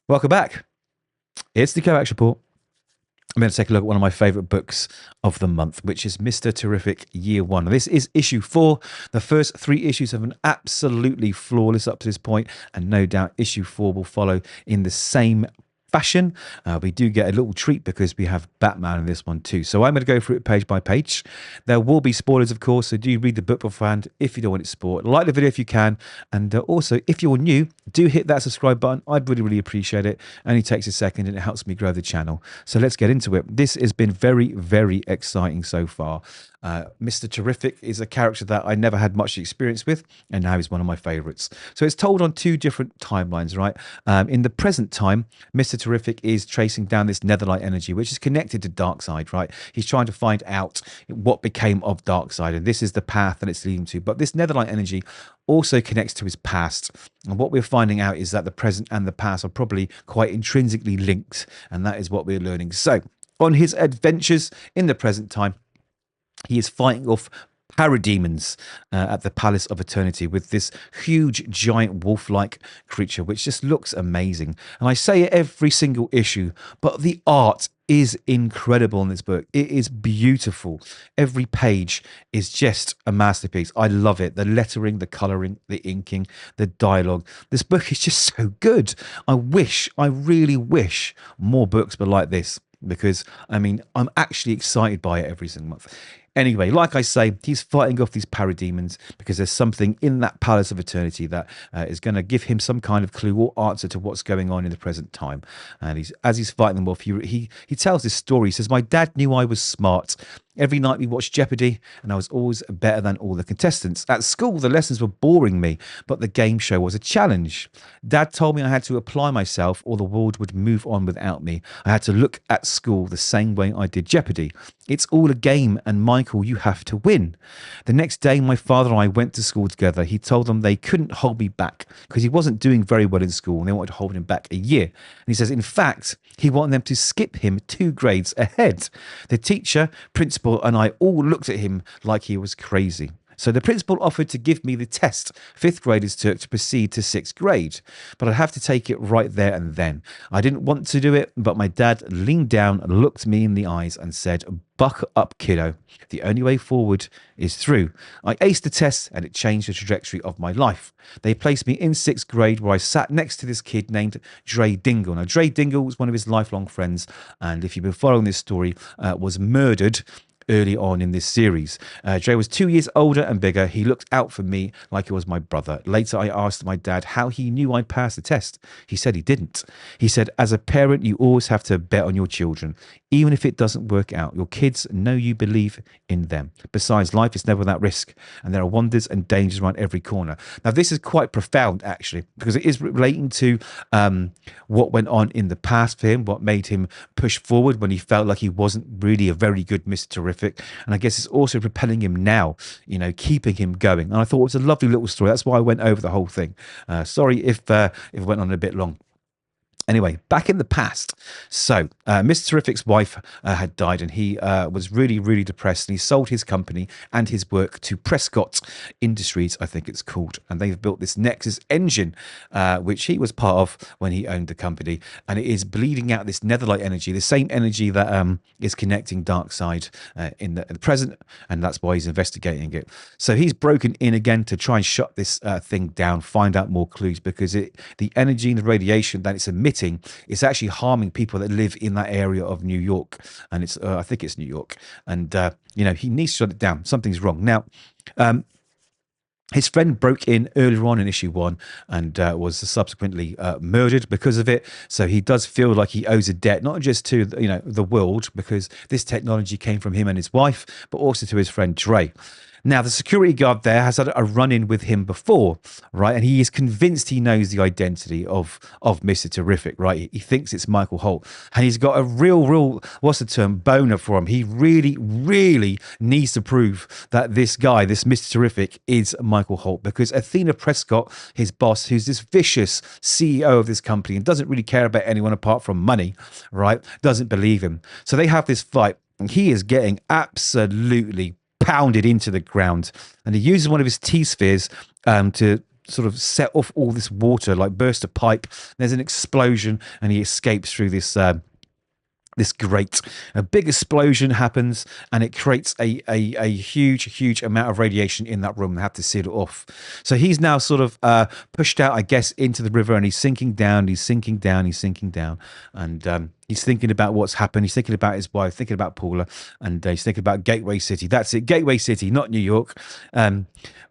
Welcome back. It's the Kovacs Report. I'm going to take a look at one of my favourite books of the month, which is Mr. Terrific Year One. This is issue 4. The first 3 issues have been absolutely flawless up to this point, and no doubt issue 4 will follow in the same fashion. We do get a little treat because we have Batman in this one too. So I'm going to go through it page by page. There will be spoilers, of course, so do read the book beforehand if you don't want it spoiled. Like the video if you can, and also if you're new, do hit that subscribe button. I'd really appreciate it. Only takes a second and it helps me grow the channel. So let's get into it. This has been very exciting so far. Mr. Terrific is a character that I never had much experience with, and now he's one of my favorites. So it's told on 2 different timelines, right? In the present time, Mr. Terrific is tracing down this netherlight energy, which is connected to Darkseid, right? He's trying to find out what became of Darkseid, and this is the path that it's leading to. But this netherlight energy also connects to his past. And what we're finding out is that the present and the past are probably quite intrinsically linked, and that is what we're learning. So on his adventures in the present time, he is fighting off parademons at the Palace of Eternity with this huge, giant wolf-like creature, which just looks amazing. And I say it every single issue, but the art is incredible in this book. It is beautiful. Every page is just a masterpiece. I love it. The lettering, the coloring, the inking, the dialogue. This book is just so good. I really wish more books were like this, because I mean, I'm actually excited by it every single month. Anyway, like I say, he's fighting off these parademons because there's something in that Palace of Eternity that is going to give him some kind of clue or answer to what's going on in the present time. And as he's fighting them off, he tells this story. He says, "My dad knew I was smart. Every night we watched Jeopardy, and I was always better than all the contestants. At school, the lessons were boring me, but the game show was a challenge. Dad told me I had to apply myself or the world would move on without me. I had to look at school the same way I did Jeopardy. It's all a game, and Michael, you have to win." The next day, my father and I went to school together. He told them they couldn't hold me back because he wasn't doing very well in school, and they wanted to hold him back a year. And he says, in fact, he wanted them to skip him 2 grades ahead. The teacher, principal, and I all looked at him like he was crazy. So the principal offered to give me the test 5th graders took to proceed to 6th grade, but I'd have to take it right there and then. I didn't want to do it, but my dad leaned down, looked me in the eyes and said, "Buck up, kiddo. The only way forward is through." I aced the test and it changed the trajectory of my life. They placed me in 6th grade where I sat next to this kid named Dre Dingle. Now, Dre Dingle was one of his lifelong friends, and if you've been following this story, was murdered early on in this series. Dre was 2 years older and bigger. He looked out for me like he was my brother. Later, I asked my dad how he knew I'd passed the test. He said he didn't. He said, "As a parent, you always have to bet on your children. Even if it doesn't work out, your kids know you believe in them. Besides, life is never without risk, and there are wonders and dangers around every corner." Now, this is quite profound, actually, because it is relating to what went on in the past for him, what made him push forward when he felt like he wasn't really a very good Mr. Terrific. And I guess it's also propelling him now, you know, keeping him going. And I thought it was a lovely little story. That's why I went over the whole thing. Sorry if it went on a bit long. Anyway, back in the past, so Mr. Terrific's wife had died, and he was really depressed, and he sold his company and his work to Prescott Industries, I think it's called, and they've built this Nexus engine, which he was part of when he owned the company, and it is bleeding out this netherlight energy, the same energy that is connecting Darkseid in the present, and that's why he's investigating it. So he's broken in again to try and shut this thing down, find out more clues, because the energy and the radiation that it's emitting, it's actually harming people that live in that area of New York, and it's I think it's New York, and you know, he needs to shut it down. Something's wrong now. His friend broke in earlier on in issue 1 and was subsequently murdered because of it. So he does feel like he owes a debt, not just to the world, because this technology came from him and his wife, but also to his friend Dre. Now, the security guard there has had a run-in with him before, right? And he is convinced he knows the identity of Mr. Terrific, right? He thinks it's Michael Holt. And he's got a real, what's the term, boner for him. He really needs to prove that this guy, this Mr. Terrific, is Michael Holt. Because Athena Prescott, his boss, who's this vicious CEO of this company and doesn't really care about anyone apart from money, right? Doesn't believe him. So they have this fight. And he is getting absolutely pounded into the ground, and he uses one of his T-spheres to sort of set off all this water, like burst a pipe. There's an explosion, and he escapes through this grate. A big explosion happens, and it creates a huge amount of radiation in that room. They have to seal it off. So he's now sort of pushed out, I guess, into the river, and he's sinking down. He's sinking down. He's sinking down, and he's thinking about what's happened. He's thinking about his wife, thinking about Paula, and he's thinking about Gateway City. That's it, Gateway City, not New York.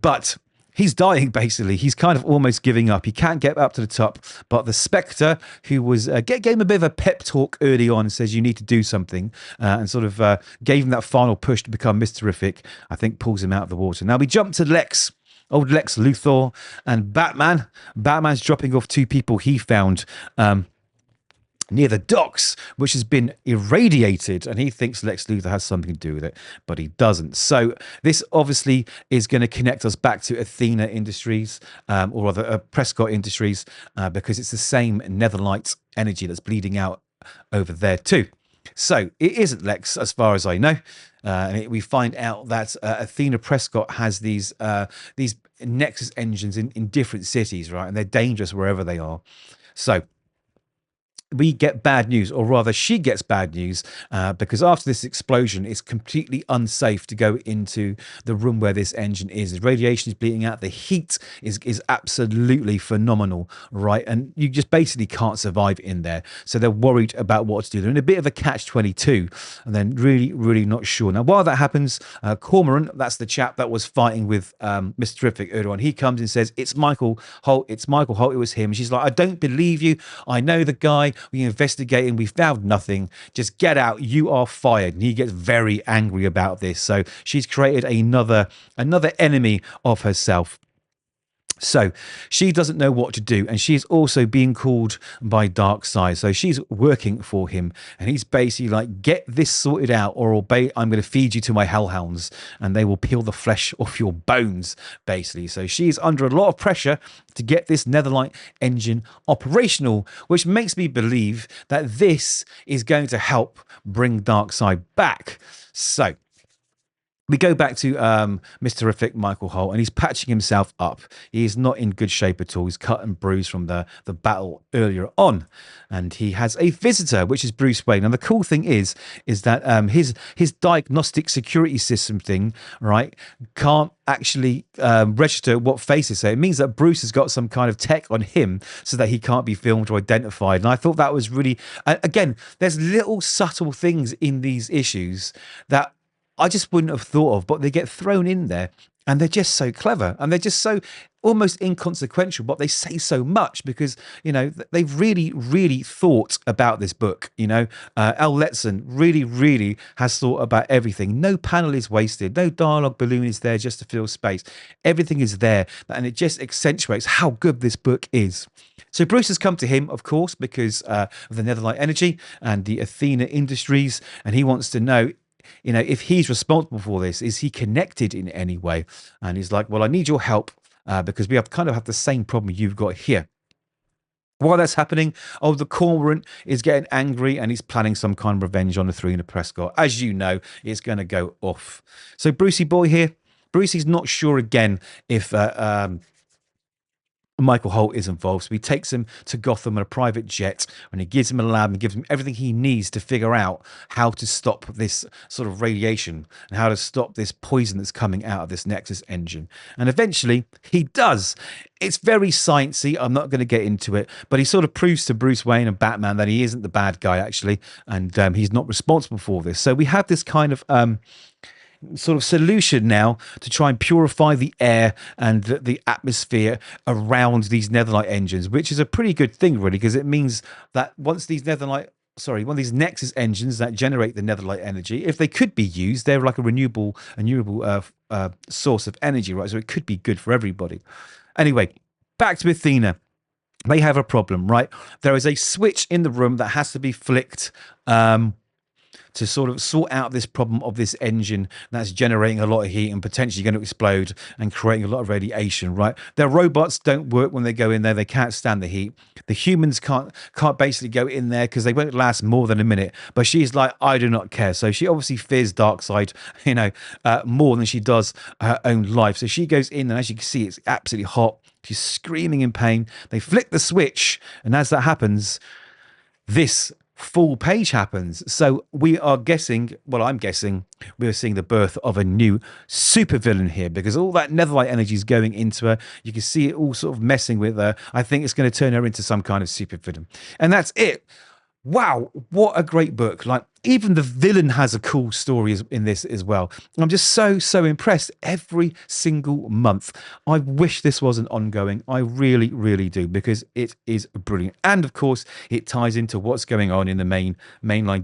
But he's dying, basically. He's kind of almost giving up. He can't get up to the top. But the Spectre, who was gave him a bit of a pep talk early on, says you need to do something, and sort of gave him that final push to become Mr. Terrific, I think pulls him out of the water. Now we jump to Lex. Old Lex Luthor and Batman. Batman's dropping off 2 people he found near the docks, which has been irradiated, and he thinks Lex Luthor has something to do with it, but he doesn't. So this obviously is going to connect us back to Athena Industries, or rather Prescott Industries, because it's the same netherlight energy that's bleeding out over there too. So it isn't Lex, as far as I know. We find out that Athena Prescott has these Nexus engines in different cities, right? And they're dangerous wherever they are. So we get bad news, or rather she gets bad news, because after this explosion, it's completely unsafe to go into the room where this engine is. The radiation is bleeding out. The heat is absolutely phenomenal, right? And you just basically can't survive in there. So they're worried about what to do. They're in a bit of a catch-22, and then really not sure. Now, while that happens, Cormoran, that's the chap that was fighting with Mr. Terrific earlier on, he comes and says, it's Michael Holt. It's Michael Holt. It was him. She's like, I don't believe you. I know the guy. We investigated, we found nothing. Just get out. You are fired. And he gets very angry about this. So she's created another enemy of herself. So she doesn't know what to do, and she's also being called by Darkseid. So she's working for him, and he's basically like, get this sorted out, or I'm going to feed you to my hellhounds, and they will peel the flesh off your bones, basically. So she's under a lot of pressure to get this netherlight engine operational, which makes me believe that this is going to help bring Darkseid back. So we go back to Mr. Terrific, Michael Holt, and he's patching himself up. He's not in good shape at all. He's cut and bruised from the battle earlier on. And he has a visitor, which is Bruce Wayne. And the cool thing is that his diagnostic security system thing, right, can't actually register what faces. So it means that Bruce has got some kind of tech on him so that he can't be filmed or identified. And I thought that was really, again, there's little subtle things in these issues that I just wouldn't have thought of, but they get thrown in there, and they're just so clever, and they're just so almost inconsequential, but they say so much because, you know, they've really thought about this book. You know, L. Letson really has thought about everything. No panel is wasted. No dialogue balloon is there just to fill space. Everything is there, and it just accentuates how good this book is. So Bruce has come to him, of course, because of the Netherlight Energy and the Athena Industries, and he wants to know, you know, if he's responsible for this, is he connected in any way? And he's like, well, I need your help because we kind of have the same problem you've got here. While that's happening, the Cormoran is getting angry, and he's planning some kind of revenge on Athena Prescott. As you know, it's going to go off. So Brucey boy here, Brucey's not sure again if Michael Holt is involved. So he takes him to Gotham in a private jet, and he gives him a lab and gives him everything he needs to figure out how to stop this sort of radiation and how to stop this poison that's coming out of this Nexus engine. And eventually he does. It's very sciencey. I'm not going to get into it, but he sort of proves to Bruce Wayne and Batman that he isn't the bad guy, actually, and he's not responsible for this. So we have this kind of sort of solution now to try and purify the air and the atmosphere around these netherlight engines, which is a pretty good thing, really, because it means that once these one of these Nexus engines that generate the netherlight energy, if they could be used, they're like a renewable source of energy, right? So it could be good for everybody. Anyway, back to Athena. They have a problem, right? There is a switch in the room that has to be flicked to sort of sort out this problem of this engine that's generating a lot of heat and potentially going to explode and creating a lot of radiation, right? Their robots don't work when they go in there. They can't stand the heat. The humans can't basically go in there because they won't last more than a minute. But she's like, I do not care. So she obviously fears Darkseid, you know, more than she does her own life. So she goes in, and as you can see, it's absolutely hot. She's screaming in pain. They flick the switch, and as that happens, this full page happens. So we are guessing, well, I'm guessing we're seeing the birth of a new supervillain here, because all that netherlight energy is going into her. You can see it all sort of messing with her. I think it's going to turn her into some kind of supervillain. And that's it. Wow, what a great book. Like, even the villain has a cool story in this as well. I'm just so impressed every single month. I wish this wasn't ongoing. I really do, because it is brilliant. And of course, it ties into what's going on in the mainline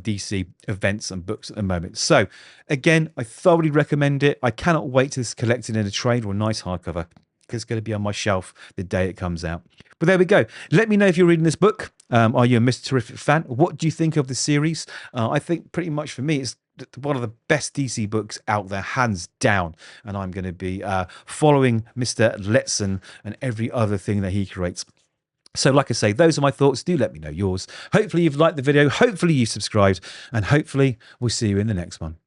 DC events and books at the moment. So again, I thoroughly recommend it. I cannot wait to collect it in a trade or a nice hardcover, because it's going to be on my shelf the day it comes out. But there we go. Let me know if you're reading this book. Are you a Mr. Terrific fan? What do you think of the series? I think pretty much for me, it's one of the best DC books out there, hands down. And I'm going to be following Mr. Letson and every other thing that he creates. So like I say, those are my thoughts. Do let me know yours. Hopefully you've liked the video. Hopefully you've subscribed. And hopefully we'll see you in the next one.